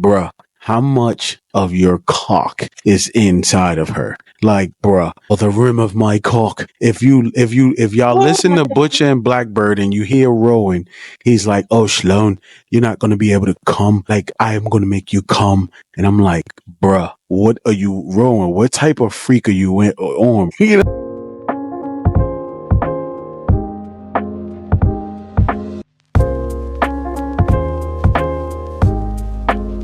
bruh, how much of your cock is inside of her? Like, bruh, or the rim of my cock. If y'all listen to Butcher and Blackbird and you hear Rowan, he's like, oh, Sloan, you're not going to be able to come. Like, I am going to make you come. And I'm like, bruh, what are you, Rowan? What type of freak are you on? You know?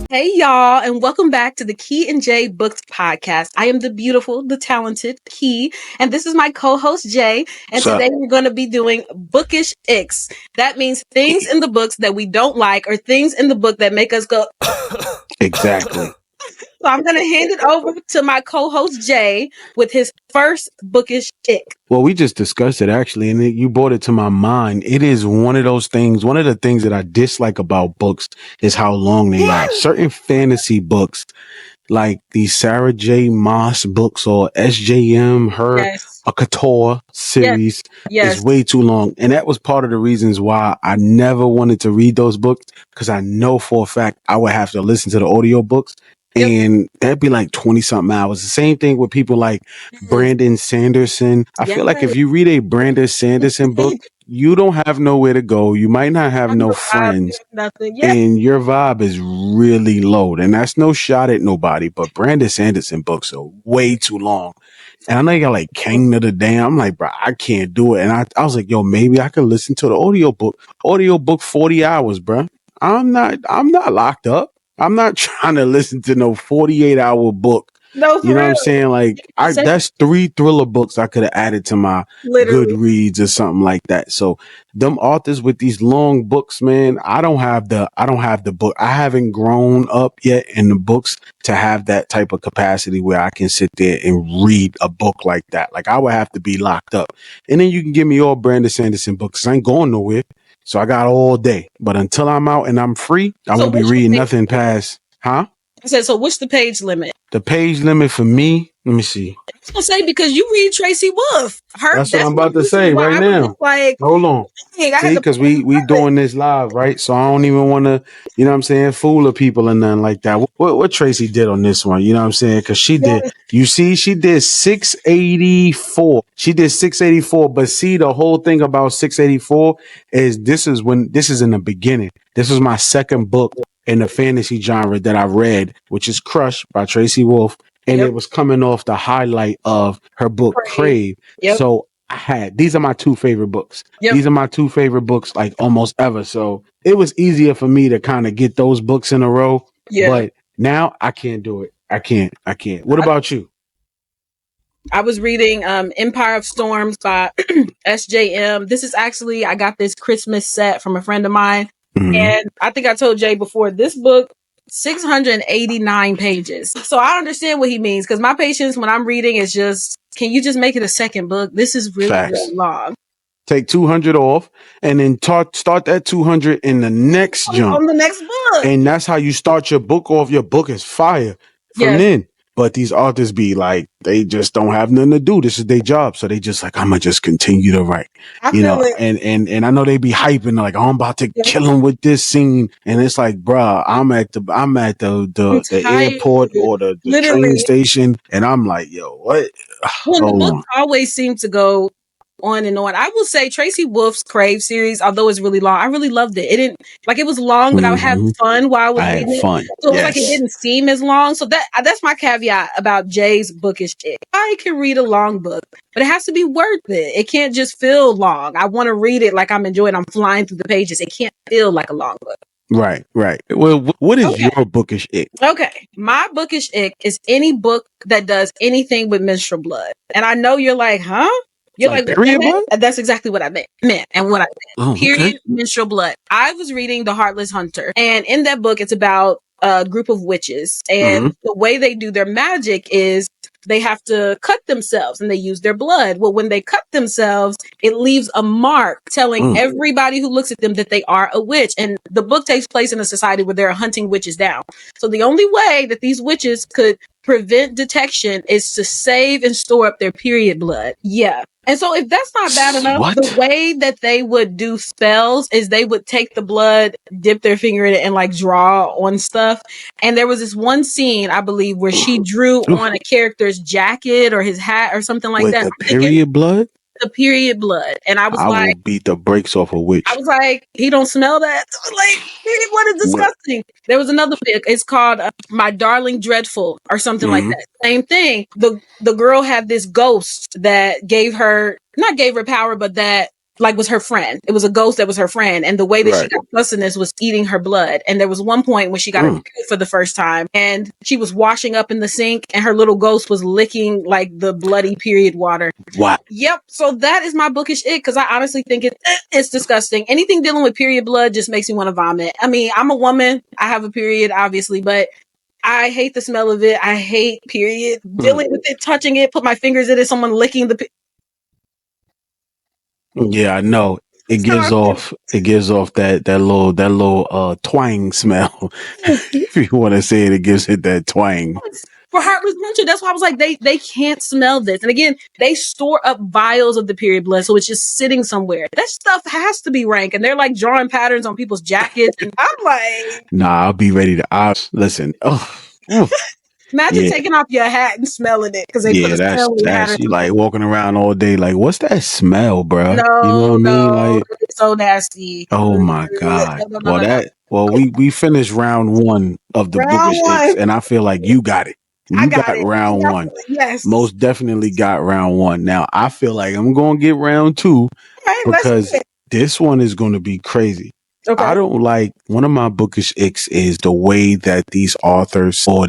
Hey y'all, and welcome back to the Key and Jay Books podcast. I am the beautiful, the talented Key, and this is my co-host Jay. And today we're going to be doing Bookish ICKS. That means things in the books that we don't like, or things in the book that make us go. Exactly. So I'm going to hand it over to my co-host Jay with his first Bookish ICK. Well, we just discussed it actually, and you brought it to my mind. It is one of those things. One of the things that I dislike about books is how long they are. Certain fantasy books, like the Sarah J. Maas books or SJM, a Couture series, is way too long. And that was part of the reasons why I never wanted to read those books, because I know for a fact I would have to listen to the audiobooks. And that'd be like 20 something hours. The same thing with people like Brandon Sanderson. I feel like if you read a Brandon Sanderson book, you don't have nowhere to go. You might not have no friends. And your vibe is really low. And that's no shot at nobody, but Brandon Sanderson books are way too long. And I know you got like King of the Dam. I'm like, bro, I can't do it. And I was like, yo, maybe I could listen to the audiobook 40 hours, bro. I'm not locked up. I'm not trying to listen to no 48-hour book. No, you know what I'm saying? Like, that's 3 thriller books I could have added to my Goodreads or something like that. So them authors with these long books, man, I don't have the book. I haven't grown up yet in the books to have that type of capacity where I can sit there and read a book like that. Like, I would have to be locked up. And then you can give me all Brandon Sanderson books. I ain't going nowhere. So I got all day. But until I'm out and I'm free, I won't be reading nothing past, I said, so what's the page limit? The page limit for me, let me see. I was going to say, because you read Tracy Wolf. That's what I'm about to say right now. Like, hold on. See, because we doing this live, right? So I don't even want to, you know what I'm saying, fool the people and nothing like that. What Tracy did on this one, you know what I'm saying? Because she did, you see, she did 684. She did 684, but see, the whole thing about 684 is this is in the beginning. This was my second book in the fantasy genre that I read, which is Crush by Tracy Wolf. And it was coming off the highlight of her book, Crave. So these are my 2 favorite books. These are my 2 favorite books, like almost ever. So it was easier for me to kind of get those books in a row. But now I can't do it. I can't. What about you? I was reading Empire of Storms by SJM. This is actually, I got this Christmas set from a friend of mine. Mm-hmm. And I think I told Jay before, this book, 689 pages. So I understand what he means, because my patience when I'm reading is just, can you just make it a second book? This is really long. Take 200 off and then start that 200 in the next jump. On the next book. And that's how you start your book off. Your book is fire from then. But these authors be like, they just don't have nothing to do. This is their job. So they just like, I'm going to just continue to write, you know, and I know they be hyping like, oh, I'm about to kill him with this scene. And it's like, bruh, I'm at the airport or the train station. And I'm like, yo, what? Well, the book always seems to go on and on. I will say Tracy Wolf's Crave series, although it's really long, I really loved it. It didn't, like, it was long, but I would have fun while I was reading it. So it was like it didn't seem as long. So that's my caveat about Jay's Bookish ICKS. I can read a long book, but it has to be worth it. It can't just feel long. I want to read it like I'm enjoying it. I'm flying through the pages. It can't feel like a long book. Right. Well, what is your Bookish ICKS? Okay. My Bookish ICKS is any book that does anything with menstrual blood. And I know you're like, huh? You're like that's exactly what I meant and what I meant. Period, menstrual blood. I was reading The Heartless Hunter, and in that book, it's about a group of witches, and the way they do their magic is they have to cut themselves, and they use their blood. Well, when they cut themselves, it leaves a mark telling everybody who looks at them that they are a witch. And the book takes place in a society where they're hunting witches down. So the only way that these witches could prevent detection is to save and store up their period blood. Yeah. And so if that's not bad enough, the way that they would do spells is they would take the blood, dip their finger in it, and like draw on stuff. And there was this one scene, I believe, where she drew on a character's jacket or his hat or something like that. With the period blood? The period blood. And I was I will beat the brakes off a witch. I was like, he don't smell that? Like, period blood is disgusting. There was another book. It's called My Darling Dreadful or something like that. Same thing. The girl had this ghost that not gave her power, but that like was her friend. It was a ghost that was her friend. And the way that she got sustenance was eating her blood. And there was one point when she got it for the first time and she was washing up in the sink and her little ghost was licking like the bloody period water. Wow. Yep. So that is my bookish ick because I honestly think it's disgusting. Anything dealing with period blood just makes me want to vomit. I mean, I'm a woman. I have a period, obviously, but I hate the smell of it. I hate period. Dealing with it, touching it, put my fingers in it, someone licking the Yeah, I know. It gives off that little twang smell. If you want to say it, it gives it that twang. For heartless puncher, that's why I was like, they can't smell this. And again, they store up vials of the period blood, so it's just sitting somewhere. That stuff has to be rank, and they're like drawing patterns on people's jackets, and I'm like, nah, I'll be ready to. Listen. Imagine taking off your hat and smelling it because they put a smell in your hat. You like walking around all day, like, what's that smell, bro? No, you know what I mean? Like, it's so nasty. Oh my god! We finished round 1 of the Bookish ICKS, and I feel like you got it. You got round 1. Yes, most definitely got round 1. Now I feel like I'm gonna get round 2 because this one is going to be crazy. Okay. I don't like one of my Bookish ICKS is the way that these authors or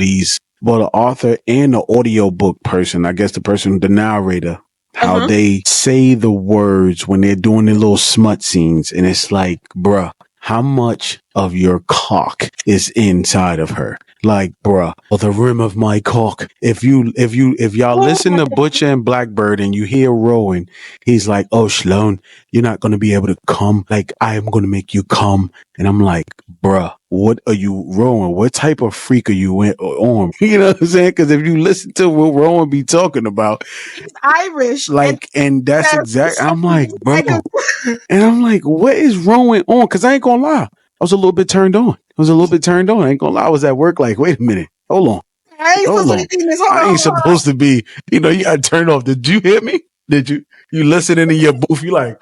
the author and the audiobook person, I guess the narrator, how they say the words when they're doing their little smut scenes. And it's like, bruh, how much of your cock is inside of her? Like, bruh, or the rim of my cock. If y'all listen to Butcher and Blackbird and you hear Rowan, he's like, oh, Sloan, you're not going to be able to come. Like, I am going to make you come. And I'm like, bruh, what are you, Rowan? What type of freak are you on? You know what I'm saying? Because if you listen to what Rowan be talking about, he's Irish. Like, and that's exactly, I'm like, bro. And I'm like, what is Rowan on? Because I ain't going to lie. I was a little bit turned on. I ain't gonna lie. I was at work like, wait a minute. Hold on. I ain't supposed to be, you gotta turn off. Did you hit me? Did you listening in your booth? You like,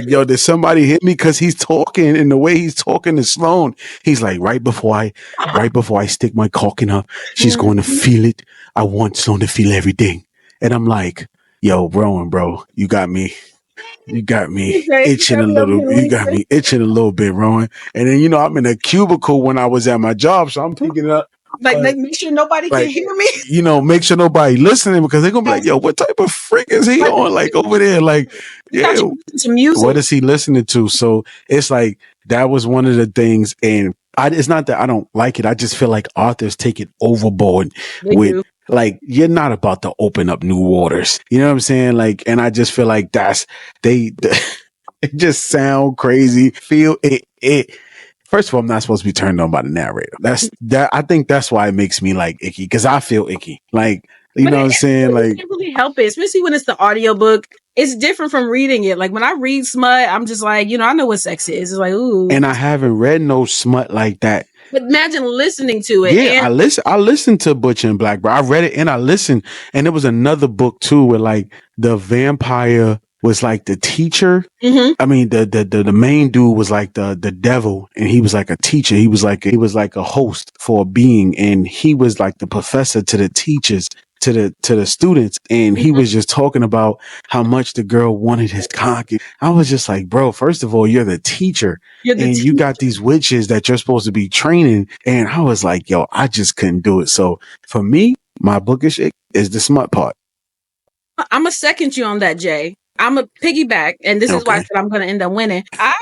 yo, did somebody hit me? Cause he's talking and the way he's talking to Sloan. He's like, right before I stick my cock in her, she's going to feel it. I want Sloan to feel everything. And I'm like, yo, Rowan, bro, you got me. You got me itching a little. You got me itching a little bit, Rowan. And then I'm in a cubicle when I was at my job, so I'm picking it up. Like make sure nobody can hear me. Make sure nobody listening because they're gonna be like, "Yo, what type of freak is he on?" Like over there, like, yeah, some music. What is he listening to? So it's like that was one of the things, and it's not that I don't like it. I just feel like authors take it overboard with. Like, you're not about to open up new waters. You know what I'm saying? Like, and I just feel like it just sound crazy. Feel it. First of all, I'm not supposed to be turned on by the narrator. I think that's why it makes me like icky because I feel icky. Like, you know what I'm saying? Like, you can't really help it, especially when it's the audiobook. It's different from reading it. Like when I read smut, I'm just like, I know what sex is. It's like, ooh. And I haven't read no smut like that. But imagine listening to it. Yeah, I listened to Butcher and Blackbird. I read it and I listened. And there was another book too where like the vampire was like the teacher. Mm-hmm. I mean, the main dude was like the devil, and he was like a teacher. He was like a host for a being, and he was like the professor to the teachers. To the students, and he was just talking about how much the girl wanted his cock. I was just like, bro, first of all, you're the teacher, you got these witches that you're supposed to be training, and I was like, yo, I just couldn't do it. So for me, my bookish ick is the smut part. I'm gonna second you on that, Jay. I'm a piggyback, and this is why I said I'm going to end up winning. I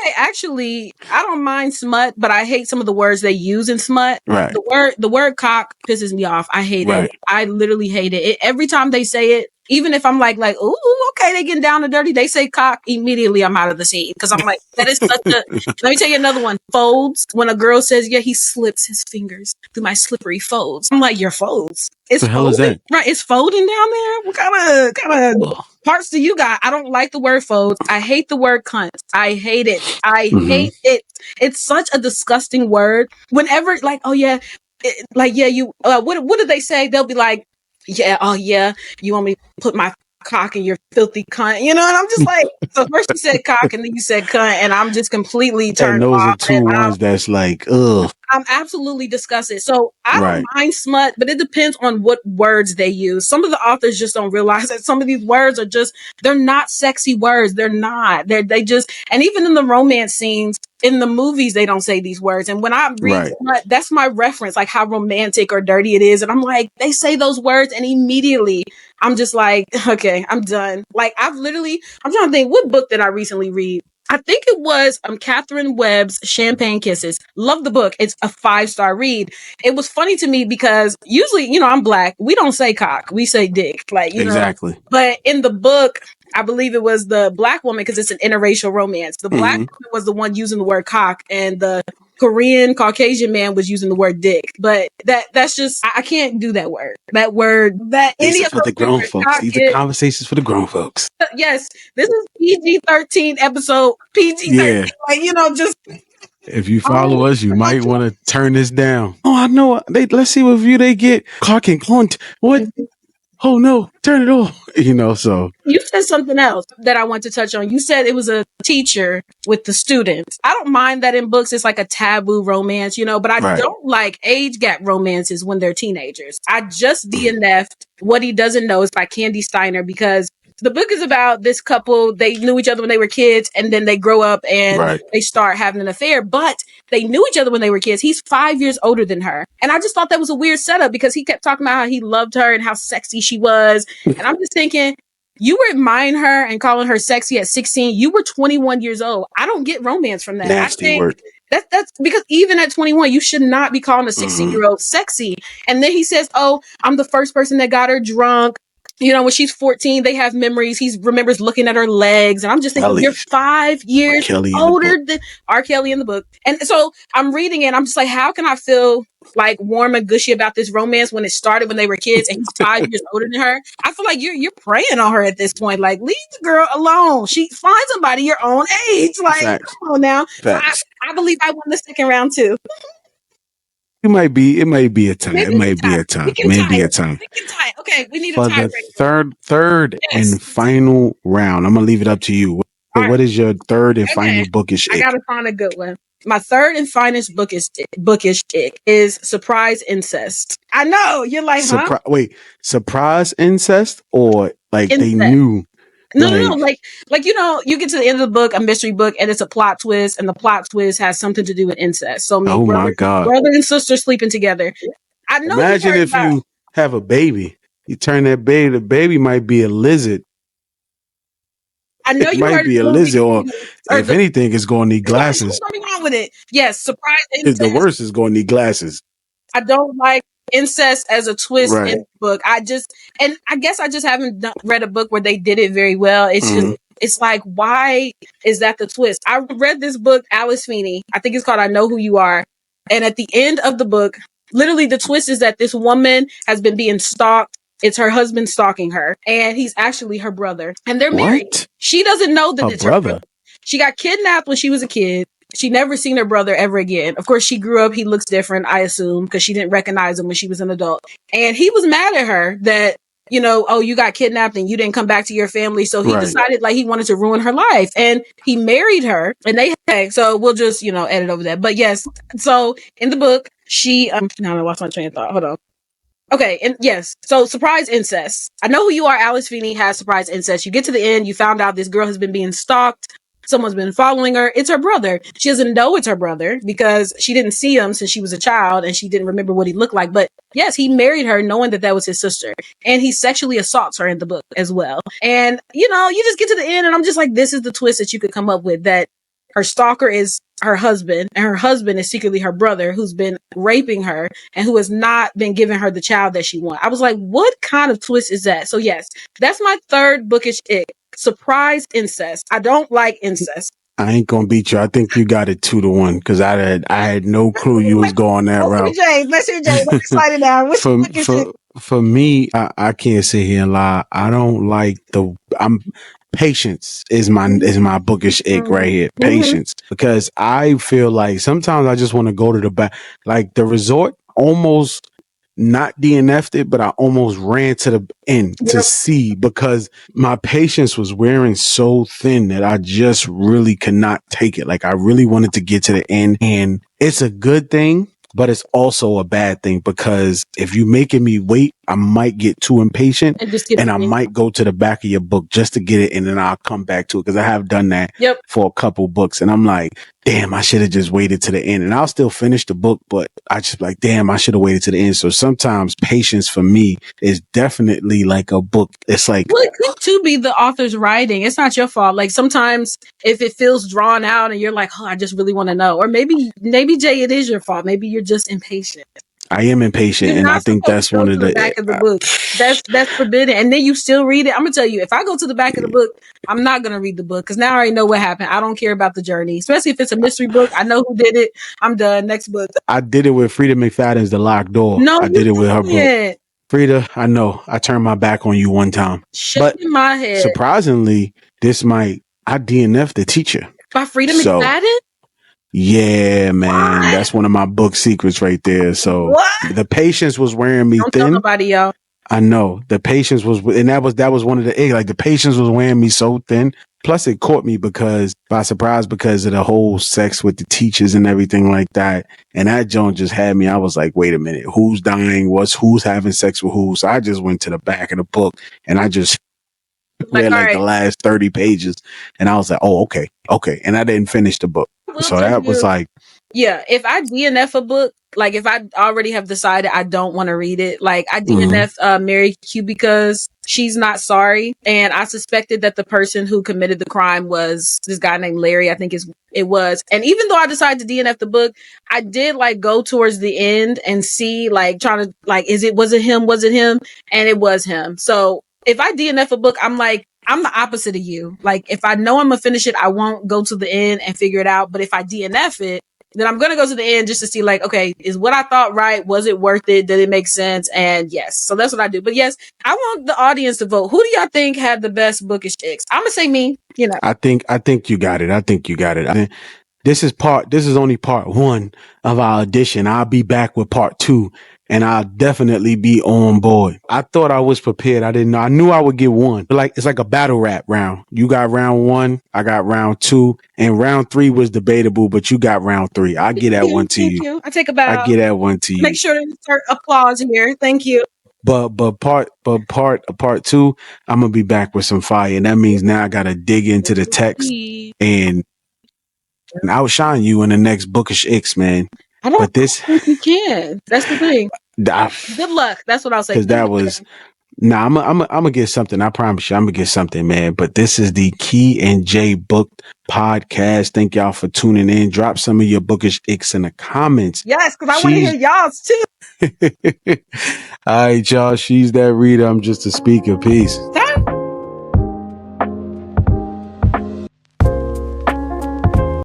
don't mind smut, but I hate some of the words they use in smut. Right. The word cock pisses me off. I hate it. I literally hate it. Every time they say it, even if I'm like, ooh, okay, they getting down and dirty, they say cock, immediately I'm out of the scene. Because I'm like, that is such a, let me tell you another one. Folds. When a girl says, yeah, he slips his fingers through my slippery folds. I'm like, your folds. It's the hell is that? Right, it's folding down there? What kind of Parts that you got. I don't like the word folds. I hate the word cunt. I hate it. I hate it. It's such a disgusting word. Whenever, like, oh yeah, you. What did they say? They'll be like, yeah, oh yeah, you want me to put my cock in your filthy cunt, and I'm just like, so first you said cock and then you said cunt, and I'm just completely turned off. And those are two ones that's like, ugh. I'm absolutely disgusted. So I don't mind smut, but it depends on what words they use. Some of the authors just don't realize that some of these words are they're not sexy words. They're not. They just, and even in the romance scenes, in the movies, they don't say these words. And when I read smut, that's my reference, like how romantic or dirty it is. And I'm like, they say those words and immediately I'm just like, okay, I'm done. Like I'm trying to think, what book did I recently read? I think it was Catherine Webb's Champagne Kisses. Love the book. It's a 5-star read. It was funny to me because usually, I'm Black. We don't say cock. We say dick. Like, exactly. But in the book, I believe it was the Black woman, because it's an interracial romance. The Black woman was the one using the word cock, and the Korean Caucasian man was using the word dick. But that's just, I can't do that word. This is for the grown folks. These are conversations for the grown folks. Yes, this is PG-13 episode. PG-13. Yeah. Just if you follow us, you might want to turn this down. Oh, I know. Let's see what view they get. Cock and clunt. What? Oh no, turn it off. So you said something else that I want to touch on. You said it was a teacher with the students. I don't mind that in books. It's like a taboo romance, but I don't like age gap romances when they're teenagers. I just DNF'd What He Doesn't Know is by Candy Steiner, because the book is about this couple. They knew each other when they were kids, and then they grow up and they start having an affair, but they knew each other when they were kids. He's 5 years older than her. And I just thought that was a weird setup, because he kept talking about how he loved her and how sexy she was. And I'm just thinking, you were admiring her and calling her sexy at 16. You were 21 years old. I don't get romance from that. Nasty word. That's because even at 21, you should not be calling a 16-year-old sexy. And then he says, oh, I'm the first person that got her drunk. When she's 14, they have memories. He remembers looking at her legs. And I'm just thinking, you're 5 years older than R. Kelly in the book. And so I'm reading it. And I'm just like, how can I feel like warm and gushy about this romance when it started when they were kids and he's 5 years older than her? I feel like you're preying on her at this point. Like, leave the girl alone. Find somebody your own age. Like, come on now. I believe I won the second round too. It might be a tie. Maybe a tie. We can tie. Okay, we need a tie. For the third and final round, I'm gonna leave it up to you. What is your third and final bookish ick? I gotta find a good one. My third and finest bookish ick is surprise incest. I know you're like, huh? Wait, surprise incest or like incest. They knew? No, like you get to the end of the book, a mystery book, and it's a plot twist, and the plot twist has something to do with incest. So, my God, brother and sister sleeping together. I know. Imagine if you have a baby, you turn that baby. The baby might be a lizard. I know it might be a lizard, or if anything, it's going to need glasses. What's going on with it? Yes, surprise incest. The worst is going to need glasses. I don't like incest as a twist in the book. I guess I just haven't read a book where they did it very well. It's just, it's like, why is that the twist? I read this book, Alice Feeney. I think it's called I Know Who You Are. And at the end of the book, literally the twist is that this woman has been being stalked. It's her husband stalking her, and he's actually her brother. And they're married. She doesn't know that it's her brother. She got kidnapped when she was a kid. She never seen her brother ever again. Of course, she grew up. He looks different, I assume, because she didn't recognize him when she was an adult. And he was mad at her that, oh, you got kidnapped and you didn't come back to your family. So he decided like he wanted to ruin her life. And he married her. And so we'll just, edit over that. But yes, so in the book, she, now I lost my train of thought. Hold on. Okay, and yes, so surprise incest. I Know Who You Are, Alice Feeney has surprise incest. You get to the end, you found out this girl has been being stalked. Someone's been following her. It's her brother. She doesn't know it's her brother because she didn't see him since she was a child and she didn't remember what he looked like. But yes, he married her knowing that was his sister. And he sexually assaults her in the book as well. And, you just get to the end and I'm just like, this is the twist that you could come up with, that her stalker is her husband and her husband is secretly her brother who's been raping her and who has not been giving her the child that she wants. I was like, what kind of twist is that? So yes, that's my third bookish ick. Surprise incest. I don't like incest. I ain't gonna beat you. I think you got it 2-1 because I had no clue you was going that route. Let's hear Jay. Let's slide it down. For me, I can't sit here and lie. I don't like patience is my bookish ick right here. Patience. Because I feel like sometimes I just want to go to the back, like the resort almost not DNF'd it, but I almost ran to the end to see, because my patience was wearing so thin that I just really could not take it. Like I really wanted to get to the end, and it's a good thing, but it's also a bad thing, because if you making me wait, I might get too impatient and I might go to the back of your book just to get it, and then I'll come back to it, because I have done that for a couple books, and I'm like, damn, I should have just waited to the end, and I'll still finish the book, but I just like, damn, I should have waited to the end. So sometimes patience for me is definitely like a book. It's like, well, it could too be the author's writing. It's not your fault. Like sometimes if it feels drawn out and you're like, oh, I just really want to know, or maybe Jay, it is your fault. Maybe you're just impatient. I am impatient, and I think that's one of the back of the book. That's forbidden. And then you still read it. I'm gonna tell you, if I go to the back of the book, I'm not gonna read the book, because now I already know what happened. I don't care about the journey, especially if it's a mystery book. I know who did it. I'm done. Next book. I did it with Frida McFadden's The Locked Door. No, I did it with her book. Frida, I know I turned my back on you one time, but my head. Surprisingly, I DNF'd the teacher by Frida McFadden. Yeah, man, that's one of my book secrets right there. So the patience was wearing me thin. Don't tell nobody, y'all. I know the patience was, and that was one of the, like the patience was wearing me so thin. Plus it caught me by surprise, because of the whole sex with the teachers and everything like that. And that joint just had me. I was like, wait a minute, who's dying? Who's having sex with who? So I just went to the back of the book and I just read the last 30 pages, and I was like, oh, okay. And I didn't finish the book. So that was like, yeah, if I DNF a book, like if I already have decided I don't want to read it, like I DNF Mary Q because she's not sorry, and I suspected that the person who committed the crime was this guy named Larry, I think it was. And even though I decided to DNF the book, I did like go towards the end and see, like trying to like, was it him? And it was him. So if I DNF a book, I'm like, I'm the opposite of you. Like, if I know I'm gonna finish it, I won't go to the end and figure it out. But if I DNF it, then I'm gonna go to the end just to see, like, okay, is what I thought right? Was it worth it? Did it make sense? And yes, so that's what I do. But yes, I want the audience to vote. Who do y'all think had the best bookish icks? I'm gonna say me. You know, I think you got it. This is only part one of our audition. I'll be back with part two, and I'll definitely be on board. I thought I was prepared. I didn't know. I knew I would get one. But it's like a battle rap round. You got round one, I got round two, and round three was debatable, but you got round three. I get that one to you. I take a bow. I get that one to you. Make sure to insert applause here. Thank you. But part two, I'm gonna be back with some fire, and that means now I gotta dig into the text and outshine you in the next bookish icks, man. I don't think you can. That's the thing. Good luck. That's what I'll say. Because that was, I'm gonna get something. I promise you, I'm gonna get something, man. But this is the Key and J Book Podcast. Thank y'all for tuning in. Drop some of your bookish icks in the comments. Yes, because I want to hear y'all's too. All right, y'all. She's that reader. I'm just a speaker. Peace.